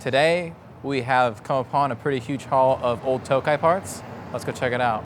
Today, we have come upon a pretty huge haul of old Tokai parts. Let's go check it out.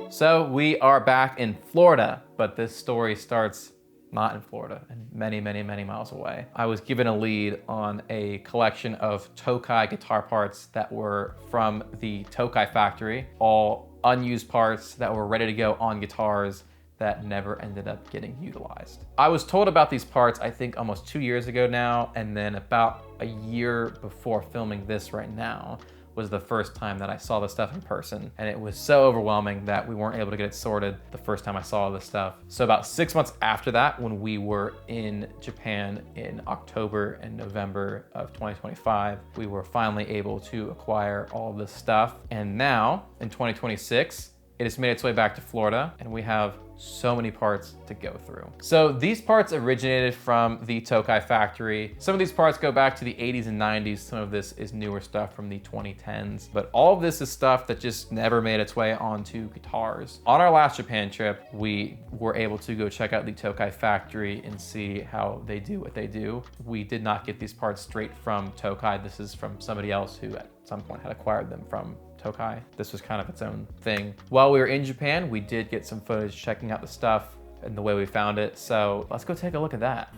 So we are back in Florida, but this story starts not in Florida and many, many, many miles away. I was given a lead on a collection of Tokai guitar parts that were from the Tokai factory, all unused parts that were ready to go on guitars that never ended up getting utilized. I was told about these parts, I think almost 2 years ago now, and then about a year before filming this right now was the first time that I saw this stuff in person. And it was so overwhelming that we weren't able to get it sorted the first time I saw this stuff. So about 6 months after that, when we were in Japan in October and November of 2025, we were finally able to acquire all of this stuff. And now in 2026, it has made its way back to Florida, and we have so many parts to go through. So these parts originated from the Tokai factory. Some of these parts go back to the 80s and 90s. Some of this is newer stuff from the 2010s. But all of this is stuff that just never made its way onto guitars. On our last Japan trip, we were able to go check out the Tokai factory and see how they do what they do. We did not get these parts straight from Tokai. This is from somebody else who at some point had acquired them from Tokai. This was kind of its own thing. While we were in Japan, we did get some footage checking out the stuff and the way we found it. So let's go take a look at that.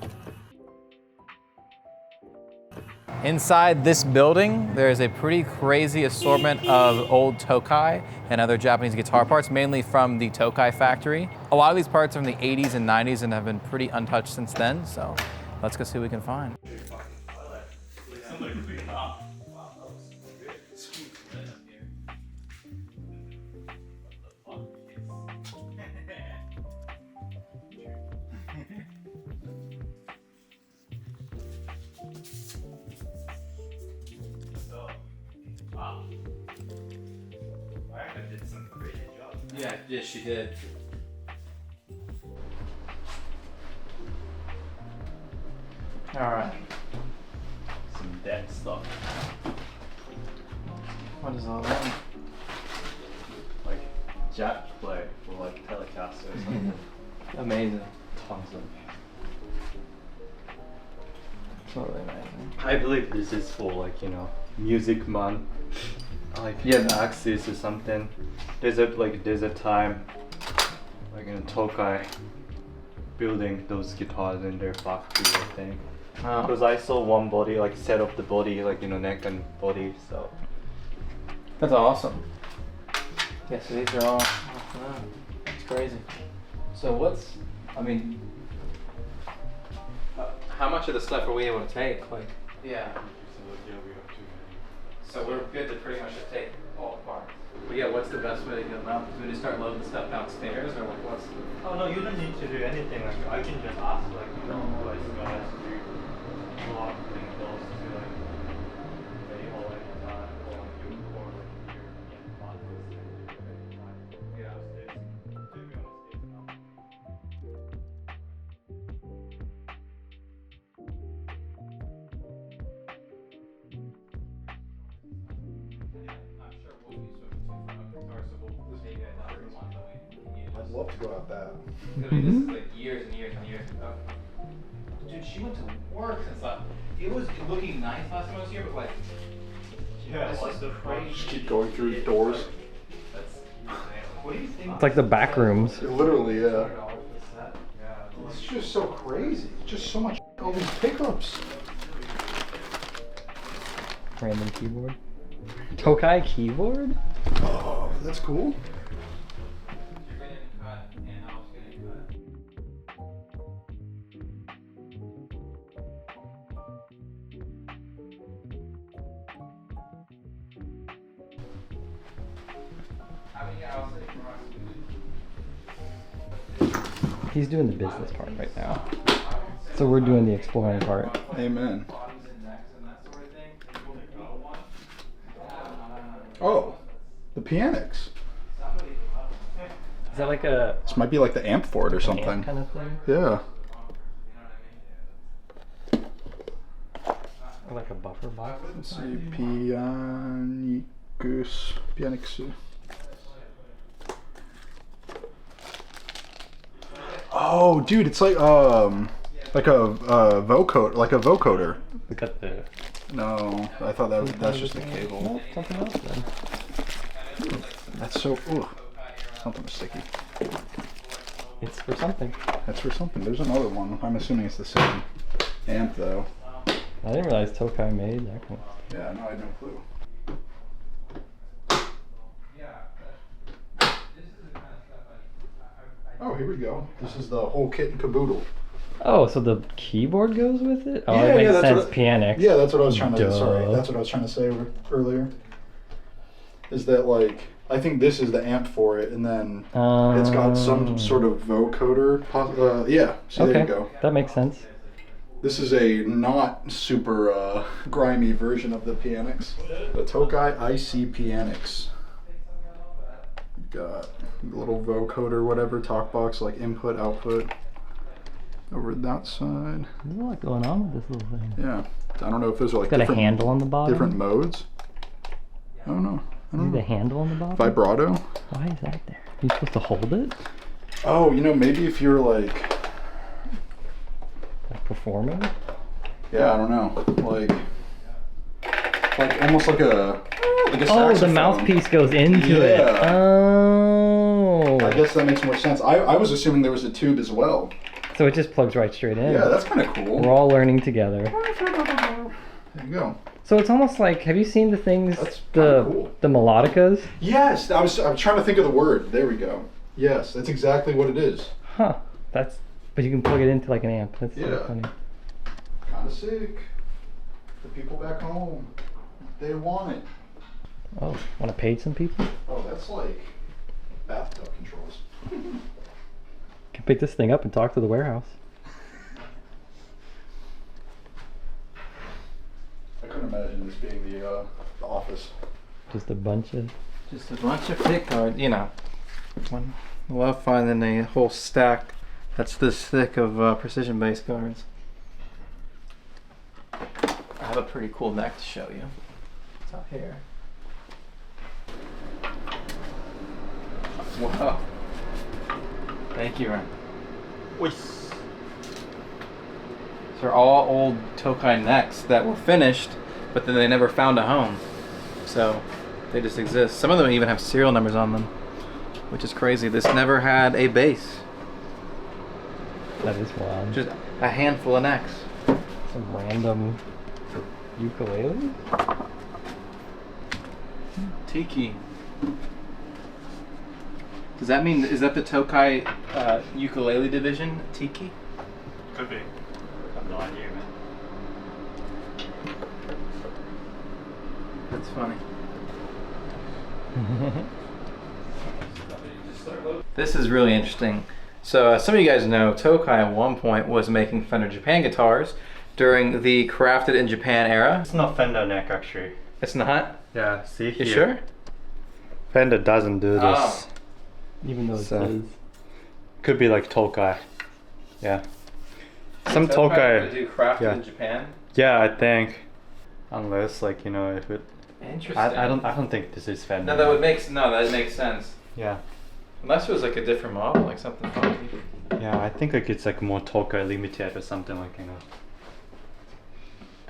Inside this building, there is a pretty crazy assortment of old Tokai and other Japanese guitar parts, mainly from the Tokai factory. A lot of these parts are from the 80s and 90s and have been pretty untouched since then. So let's go see what we can find. Yeah, she did. All right. Some dead stuff. What is all that? Like jack play or like Telecaster or something. Amazing. Tons of. Totally amazing. I believe this is for like, you know, Music Man. Like Axis or something. There's a time like in Tokai building those guitars in their factory, I think. Because I saw one body, like set up the body, like, you know, neck and body, so. That's awesome. Yeah, so these are all It's crazy. So how much of the stuff are we able to take? Like, yeah. So we're good to pretty much just take all the parts. But yeah, what's the best way to get them out? Do we just start loading stuff downstairs, or like what's? Oh no, you don't need to do anything. Like I can just ask, like, you know, guys to block things those to like the whole like or like you or like your boxes and yeah, upstairs. To be honest, I'd love to go out that. I mean, this is like years and years and years ago. Dude, she went to work since like, it was looking nice last time I was here, but like, yeah, this what's is the crazy. Just keep going through doors. What do you think? It's like the back rooms. Literally, yeah. yeah. It's just so crazy. Just so much. All these pickups. Random keyboard. Tokai keyboard? Oh, that's cool. He's doing the business part right now. So we're doing the exploring part. Amen. Oh, the Pianix. Is that like a This might be like the amp for it or something. amp kind of thing? Yeah. Or like a buffer box? Let's see, Pianix. Goose Pianix. Oh, dude, it's like a vocoder. We got the. No, I thought that's just a cable. No, something else then. That's so. Ooh, something sticky. It's for something. That's for something. There's another one. I'm assuming it's the same amp though. I didn't realize Tokai made that one. Yeah, no, I had no clue. Oh, here we go. This is the whole kit and caboodle. Oh, so the keyboard goes with it? Oh, Yeah, it makes yeah, sense. what Pianix. Yeah, that's what I was trying to. Duh. Sorry, that's what I was trying to say earlier. Is that like I think this is the amp for it, and then it's got some sort of vocoder. Yeah, see, Okay, there you go. that makes sense. This is a not super grimy version of the Pianix. The Tokai IC Pianix. Got a little vocoder, whatever, talk box, like input, output. Over that side. There's a lot going on with this little thing. Yeah. I don't know if those are like Got a different, handle on the bottom. different modes. I don't know. I don't Is know. the handle on the bottom? Vibrato? Why is that there? Are you supposed to hold it? Oh, you know, maybe if you're like, Performing? yeah, I don't know. Like almost like a Oh, the saxophone. mouthpiece goes into it. Yeah. Oh. I guess that makes more sense. I was assuming there was a tube as well. So it just plugs right straight in. Yeah, that's kind of cool. We're all learning together. There you go. So it's almost like, have you seen the things, That's kinda cool. the melodicas? Yes, I'm trying to think of the word. There we go. Yes, that's exactly what it is. Huh. But you can plug it into like an amp. That's so Yeah. funny. Kind of sick. The people back home, they want it. Oh, want to page some people? Oh, that's like bathtub controls. Can pick this thing up and talk to the warehouse. I couldn't imagine this being the office. Just a bunch of... Just a bunch of pick cards, you know. I love finding a whole stack that's this thick of precision base cards. I have a pretty cool neck to show you. It's up here. Whoa. Thank you, Ryan. These are all old Tokai necks that were finished, but then they never found a home. So they just exist. Some of them even have serial numbers on them, which is crazy. This never had a base. That is wild. Just a handful of necks. Some random ukulele? Tiki. Does that mean, is that the Tokai ukulele division? Tiki? Could be. I have no idea, man. That's funny. This is really interesting. So some of you guys know Tokai at one point was making Fender Japan guitars during the crafted in Japan era. It's not Fender neck actually. It's not? Yeah, see You here. sure? Fender doesn't do this. Oh. Even though it So- says... Could be like Tokai. Yeah. Some would Tokai. do crafted yeah. in Japan? Yeah, I think. Unless like if it. Interesting. I don't think this is Fender. No, that makes sense. Yeah. Unless it was like a different model, like something funky. Yeah, I think like it's like more Tokai limited or something like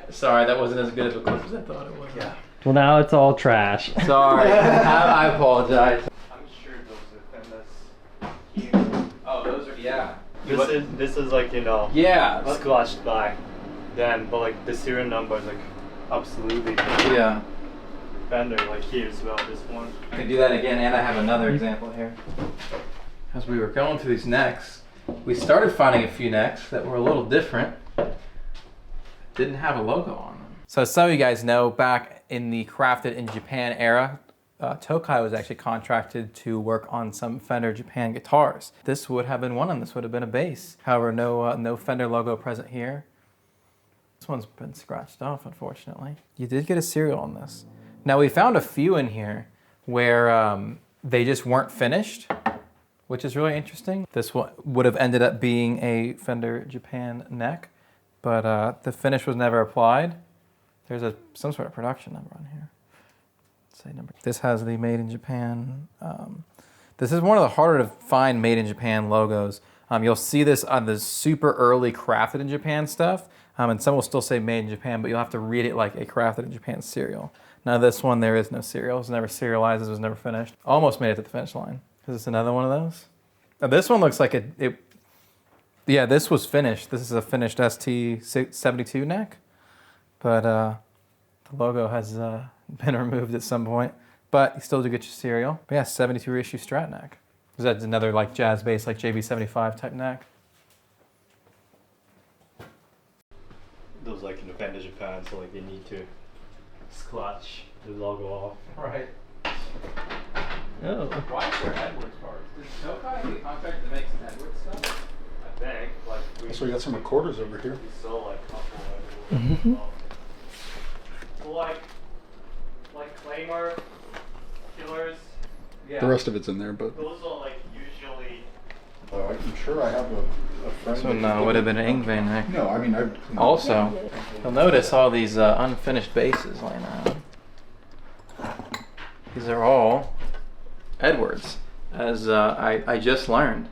Sorry, that wasn't as good of a clip as I thought it was. Yeah. Well, now it's all trash. Sorry, I apologize. I'm sure those are Fenders. Oh, those are, yeah. This is like Yeah. scratched by then, but like the serial number is like absolutely Yeah. Fender like here as well. This one. I can do that again, and I have another example here. As we were going through these necks, we started finding a few necks that were a little different. Didn't have a logo on them. So some of you guys know, back in the crafted in Japan era, Tokai was actually contracted to work on some Fender Japan guitars. This would have been one of them. This would have been a bass. However, no Fender logo present here. This one's been scratched off, unfortunately. You did get a serial on this. Now we found a few in here where they just weren't finished, which is really interesting. This one would have ended up being a Fender Japan neck, but the finish was never applied. There's some sort of production number on here. say number. This has the Made in Japan. This is one of the harder to find Made in Japan logos. You'll see this on the super early Crafted in Japan stuff, and some will still say Made in Japan, but you'll have to read it like a Crafted in Japan serial. Now this one, there is no serial. It was never serialized. It was never finished. Almost made it to the finish line. Is this another one of those? Now, this one looks like yeah, this was finished. This is a finished ST72 neck, but the logo has been removed at some point. But you still do get your serial. But yeah, 72 reissue Strat neck. Is that another like jazz bass, like JB75 type neck? Those like in the Fender Japan, so like you need to scratch the logo off. Right. Oh. Why is there Edwards parts? Does Tokai have a contract that makes Edwards stuff? I think like So we got some recorders over here. we saw like a couple of Edwards. So like Claimer, Killers. Yeah. The rest of it's in there, but Those are like usually. I'm sure I have a friend. This one would have been an ink vein neck. No, I mean Also, you'll notice all these unfinished bases laying around. These are all Edwards. As I just learned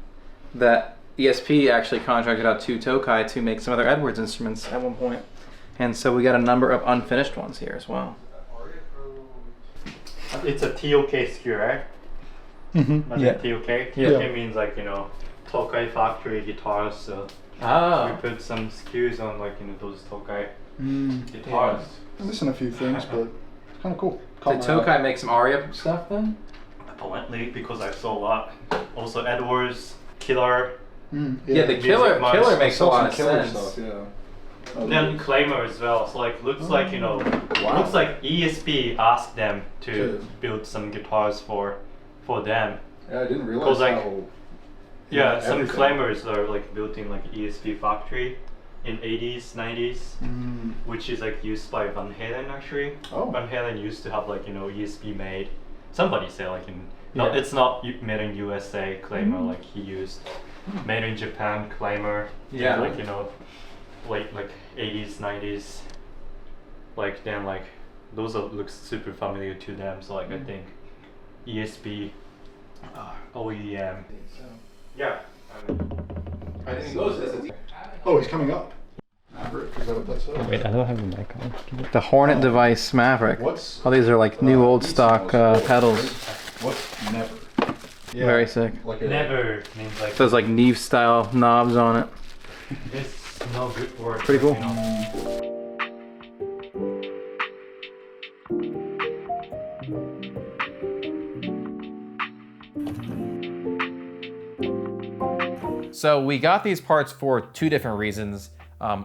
that ESP actually contracted out to Tokai to make some other Edwards instruments at one point. And so we got a number of unfinished ones here as well. It's a TOK SKU, right? Mm-hmm. That's Yeah. a TOK. Yeah. TOK means like, you know, Tokai factory guitars. So we put some SKUs on like, you know, those Tokai guitars. I'm missing a few things, but it's kind of cool. Did Tokai make some Aria stuff then? Apparently, because I saw a lot. Also Edwards, Killer, Yeah, the Killer makes a lot of sense. Stuff, yeah. then Claimer as well. So like looks like, you know, looks like ESP asked them to build some guitars for them. Yeah, I didn't realize like, how. Yeah, some everything. Claimers are like built in like ESP factory in 80s, 90s, which is like used by Van Halen actually. Oh. Van Halen used to have like, you know, ESP made. Somebody say like Yeah. it's not made in USA Claimer, like he used made in Japan Claimer. Yeah. Like, you know, late like 80s, 90s. Like then like those looks super familiar to them. So like I think ESP, OEM. Yeah. I think he goes this. Oh, he's coming up. Maverick, is that what that says? Wait, I don't have the mic on. The Hornet Device Maverick. What's Oh, these are like new old beat stock signals? pedals. What's never? Yeah, Very sick. Like a, Never means like Those like Neve style knobs on it. it's no good word. Pretty cool. You know. So we got these parts for two different reasons.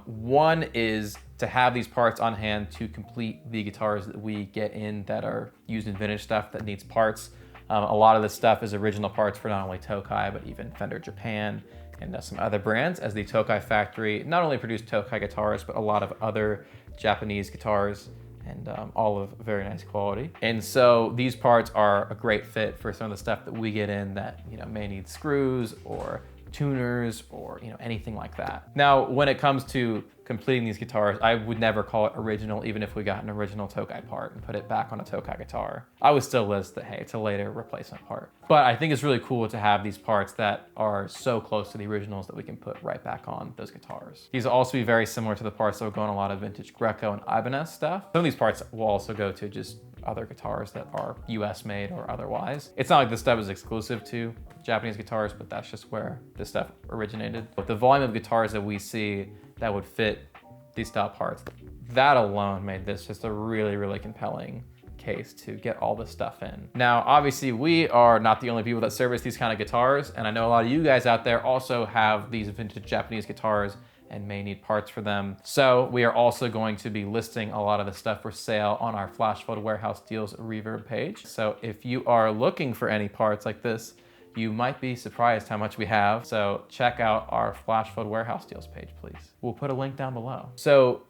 One is to have these parts on hand to complete the guitars that we get in that are used in vintage stuff that needs parts. A lot of this stuff is original parts for not only Tokai, but even Fender Japan and some other brands, as the Tokai factory not only produced Tokai guitars, but a lot of other Japanese guitars, and all of very nice quality. And so these parts are a great fit for some of the stuff that we get in that, you know, may need screws or tuners or, you know, anything like that. Now, when it comes to completing these guitars, I would never call it original, even if we got an original Tokai part and put it back on a Tokai guitar. I would still list that, hey, it's a later replacement part. But I think it's really cool to have these parts that are so close to the originals that we can put right back on those guitars. These will also be very similar to the parts that will go on a lot of vintage Greco and Ibanez stuff. Some of these parts will also go to just other guitars that are US made or otherwise. It's not like this stuff is exclusive to Japanese guitars, but that's just where this stuff originated. With the volume of guitars that we see that would fit these style parts, that alone made this just a really, really compelling case to get all this stuff in. Now, obviously we are not the only people that service these kind of guitars, and I know a lot of you guys out there also have these vintage Japanese guitars and may need parts for them. So we are also going to be listing a lot of the stuff for sale on our Flash Flood Warehouse Deals Reverb page. So if you are looking for any parts like this, you might be surprised how much we have. So check out our Flash Flood Warehouse Deals page, please. We'll put a link down below. So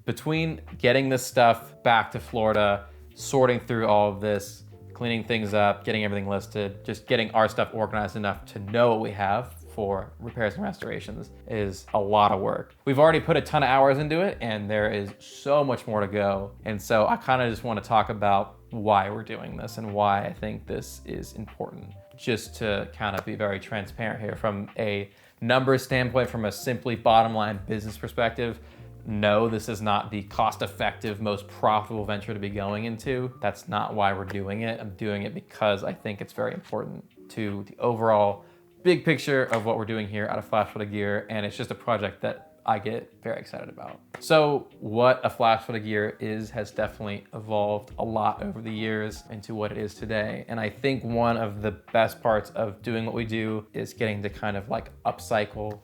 between getting this stuff back to Florida, sorting through all of this, cleaning things up, getting everything listed, just getting our stuff organized enough to know what we have for repairs and restorations is a lot of work. We've already put a ton of hours into it, and there is so much more to go. And so I kind of just want to talk about why we're doing this and why I think this is important. Just to kind of be very transparent here from a numbers standpoint, from a simply bottom line business perspective, no, this is not the cost-effective, most profitable venture to be going into. That's not why we're doing it. I'm doing it because I think it's very important to the overall big picture of what we're doing here out of Flash Flooded Gear, and it's just a project that I get very excited about. So what a Flash Flooded Gear is has definitely evolved a lot over the years into what it is today. And I think one of the best parts of doing what we do is getting to kind of like upcycle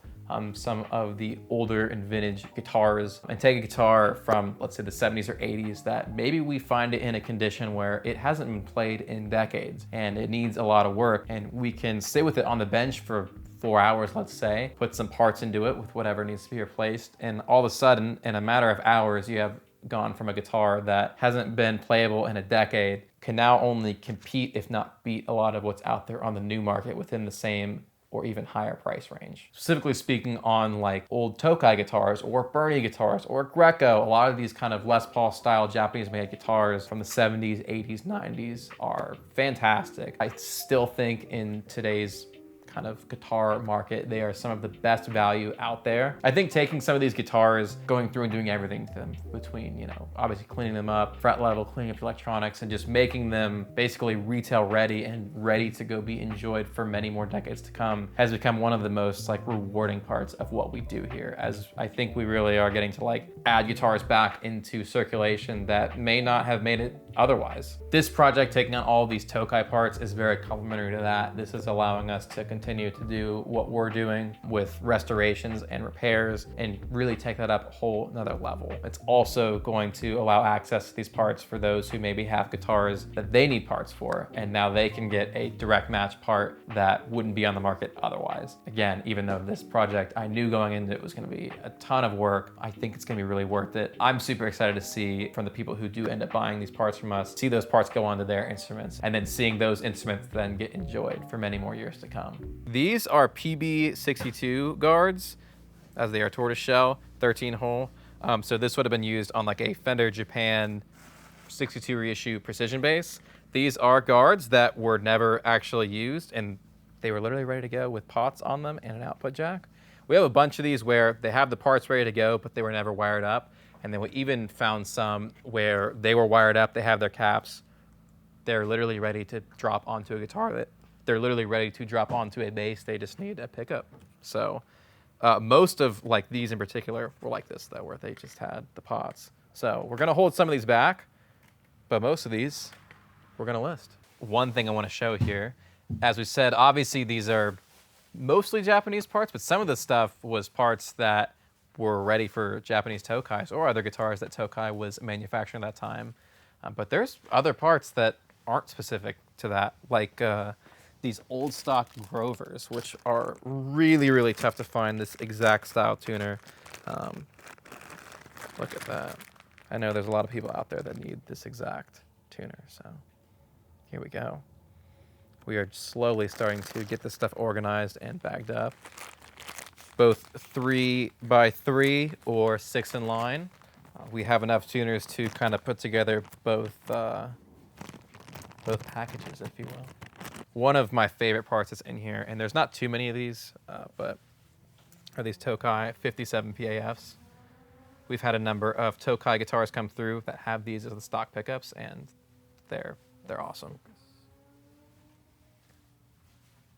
some of the older and vintage guitars and take a guitar from, let's say, the 70s or 80s that maybe we find it in a condition where it hasn't been played in decades and it needs a lot of work, and we can sit with it on the bench for 4 hours, let's say, put some parts into it with whatever needs to be replaced, and all of a sudden, in a matter of hours, you have gone from a guitar that hasn't been playable in a decade, can now only compete, if not beat, a lot of what's out there on the new market within the same or even higher price range. Specifically speaking on like old Tokai guitars or Bernie guitars or Greco, a lot of these kind of Les Paul style Japanese made guitars from the 70s, 80s, 90s are fantastic. I still think in today's kind of guitar market, they are some of the best value out there. I think taking some of these guitars, going through and doing everything to them between, you know, obviously cleaning them up, fret level, cleaning up electronics, and just making them basically retail ready and ready to go be enjoyed for many more decades to come has become one of the most like rewarding parts of what we do here, as I think we really are getting to like add guitars back into circulation that may not have made it otherwise. This project, taking on all of these Tokai parts, is very complementary to that. This is allowing us to continue to do what we're doing with restorations and repairs and really take that up a whole another level. It's also going to allow access to these parts for those who maybe have guitars that they need parts for, and now they can get a direct match part that wouldn't be on the market otherwise. Again, even though this project I knew going into it was going to be a ton of work, I think it's going to be really worth it. I'm super excited to see from the people who do end up buying these parts from us, see those parts go onto their instruments, and then seeing those instruments then get enjoyed for many more years to come. These are PB62 guards, as they are tortoiseshell, 13 hole. So this would have been used on like a Fender Japan 62 reissue precision bass. These are guards that were never actually used, and they were literally ready to go with pots on them and an output jack. We have a bunch of these where they have the parts ready to go, but they were never wired up. And then we even found some where they were wired up, they have their caps, they're literally ready to drop onto a guitar, they're literally ready to drop onto a bass, they just need a pickup. So most of like these in particular were like this though, where they just had the pots. So we're gonna hold some of these back, but most of these we're gonna list. One thing I wanna show here, as we said, obviously these are mostly Japanese parts, but some of the stuff was parts that were ready for Japanese Tokais or other guitars that Tokai was manufacturing at that time. But there's other parts that aren't specific to that, like these old stock Grovers, which are really, really tough to find this exact style tuner. Look at that. I know there's a lot of people out there that need this exact tuner, so here we go. We are slowly starting to get this stuff organized and bagged up. Both 3x3 or 6 in line. We have enough tuners to kind of put together both packages, if you will. One of my favorite parts is in here, and there's not too many of these, but are these Tokai 57 PAFs. We've had a number of Tokai guitars come through that have these as the stock pickups, and they're awesome.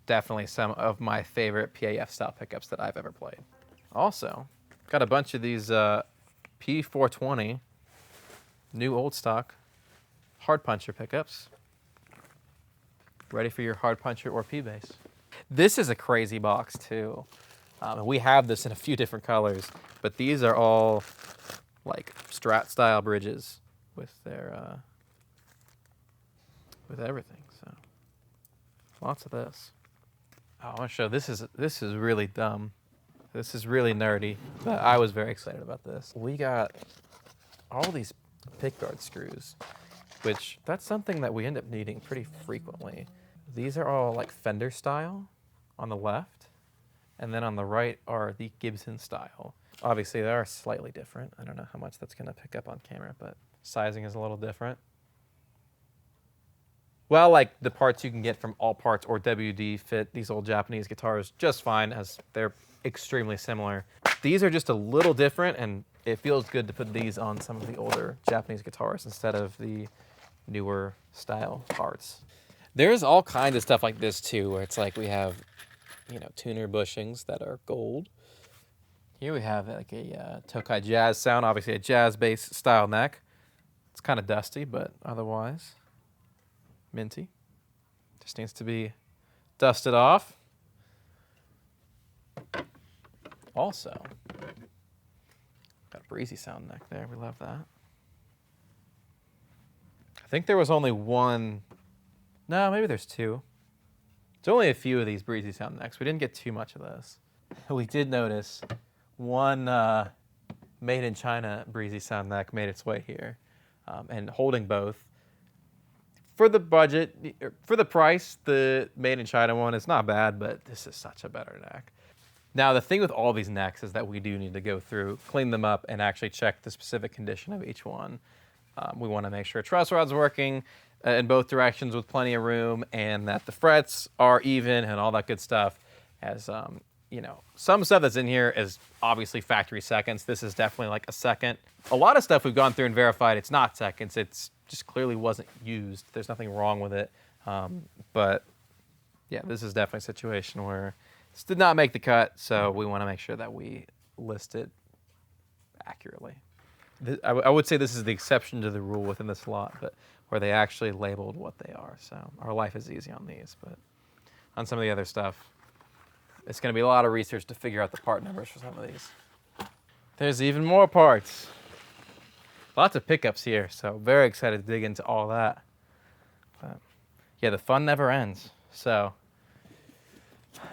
Definitely some of my favorite PAF style pickups that I've ever played. Also, got a bunch of these P420 new old stock hard puncher pickups. Ready for your hard puncher or P bass. This is a crazy box too. We have this in a few different colors, but these are all like Strat style bridges with their with everything. So lots of this. Oh, I want to show, this is really dumb. This is really nerdy, but I was very excited about this. We got all these pickguard screws, which that's something that we end up needing pretty frequently. These are all like Fender style on the left, and then on the right are the Gibson style. Obviously they are slightly different. I don't know how much that's gonna pick up on camera, but sizing is a little different. Well, like the parts you can get from All Parts or WD fit these old Japanese guitars just fine, as they're extremely similar. These are just a little different, and it feels good to put these on some of the older Japanese guitars instead of the newer style parts. There's all kinds of stuff like this too, where it's like we have, you know, tuner bushings that are gold. Here we have like a Tokai jazz sound, obviously a jazz bass style neck. It's kind of dusty, but otherwise minty. Just needs to be dusted off. Also, got a breezy sound neck there. We love that. I think there was only one. No, maybe there's two. There's only a few of these breezy sound necks. We didn't get too much of this. We did notice one made in China breezy sound neck made its way here, and holding both. For the budget, for the price, the made in China one is not bad, but this is such a better neck. Now, the thing with all these necks is that we do need to go through, clean them up, and actually check the specific condition of each one. We want to make sure truss rod's working in both directions with plenty of room, and that the frets are even and all that good stuff. As you know, some stuff that's in here is obviously factory seconds. This is definitely like a second. A lot of stuff we've gone through and verified, it's not seconds. It's just clearly wasn't used. There's nothing wrong with it. But yeah, this is definitely a situation where this did not make the cut, so we want to make sure that we list it accurately. I would say this is the exception to the rule within this lot, but where they actually labeled what they are. So our life is easy on these, but on some of the other stuff, it's going to be a lot of research to figure out the part numbers for some of these. There's even more parts. Lots of pickups here, so very excited to dig into all that. But yeah, the fun never ends. So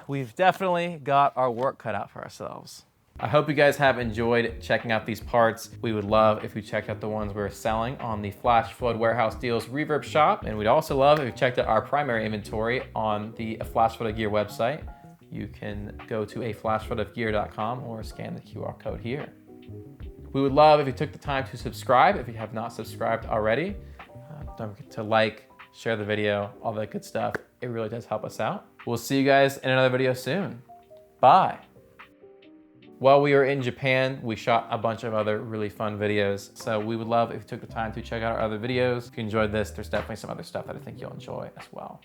we've definitely got our work cut out for ourselves. I hope you guys have enjoyed checking out these parts. We would love if you checked out the ones we're selling on the Flash Flood Warehouse Deals Reverb Shop. And we'd also love if you checked out our primary inventory on the Flash Flood of Gear website. You can go to flashfloodofgear.com or scan the QR code here. We would love if you took the time to subscribe if you have not subscribed already. Don't forget to like, share the video, all that good stuff. It really does help us out. We'll see you guys in another video soon. Bye. While we were in Japan, we shot a bunch of other really fun videos. So we would love if you took the time to check out our other videos. If you enjoyed this, there's definitely some other stuff that I think you'll enjoy as well.